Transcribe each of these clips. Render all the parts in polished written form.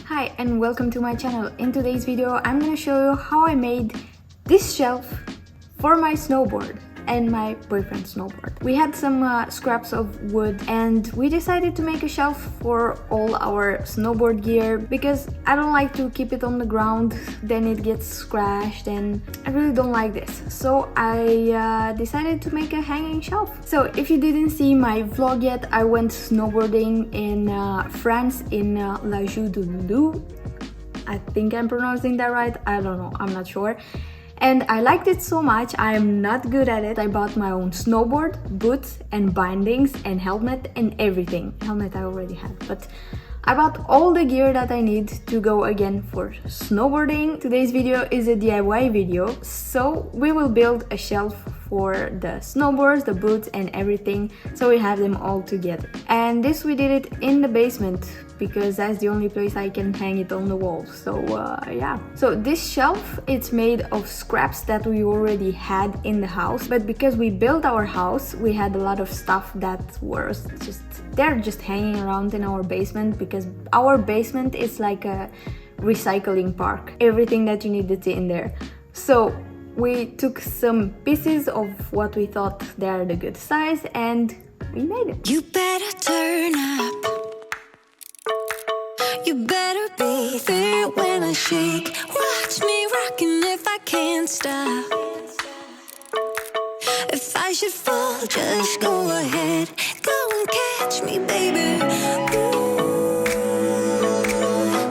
Hi and welcome to my channel. In today's video I'm gonna show you how I made this shelf for my snowboard and my boyfriend's snowboard. We had some scraps of wood and we decided to make a shelf for all our snowboard gear because I don't like to keep it on the ground, then it gets scratched and I really don't like this. So I decided to make a hanging shelf. So if you didn't see my vlog yet, I went snowboarding in France in La Joux-de-Loup. I think I'm pronouncing that right, I don't know, I'm not sure. And I liked it so much. I am not good at it. I bought my own snowboard, boots and bindings and helmet and everything. Helmet I already had, but I bought all the gear that I need to go again for snowboarding. Today's video is a DIY video, so we will build a shelf for the snowboards, the boots and everything, so we have them all together. And this we did it in the basement because that's the only place I can hang it on the wall. So yeah. So this shelf, it's made of scraps that we already had in the house, but because we built our house, we had a lot of stuff that was just hanging around in our basement because our basement is like a recycling park. Everything that you needed in there. So we took some pieces of what we thought they're the good size and we made it. You better turn up. You better be there when I shake. Watch me rocking if I can't stop. If I should fall, just go ahead. Go and catch me, baby. Ooh,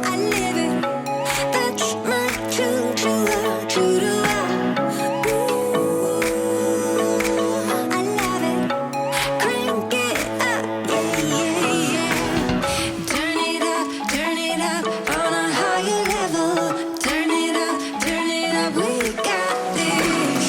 I live it. That's my true love. Ooh, I love it. Crank it up, yeah, yeah. Turn it up on a higher level. Turn it up, we got this.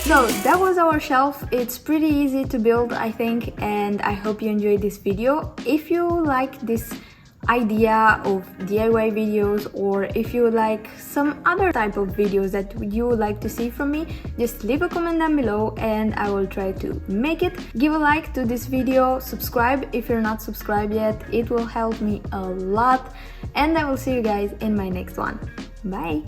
So that was our shelf. It's pretty easy to build, I think, and I hope you enjoyed this video. If you like this idea of DIY videos, or if you like some other type of videos that you would like to see from me, just leave a comment down below and I will try to make it. Give a like to this video, subscribe if you're not subscribed yet, it will help me a lot, and I will see you guys in my next one. Bye!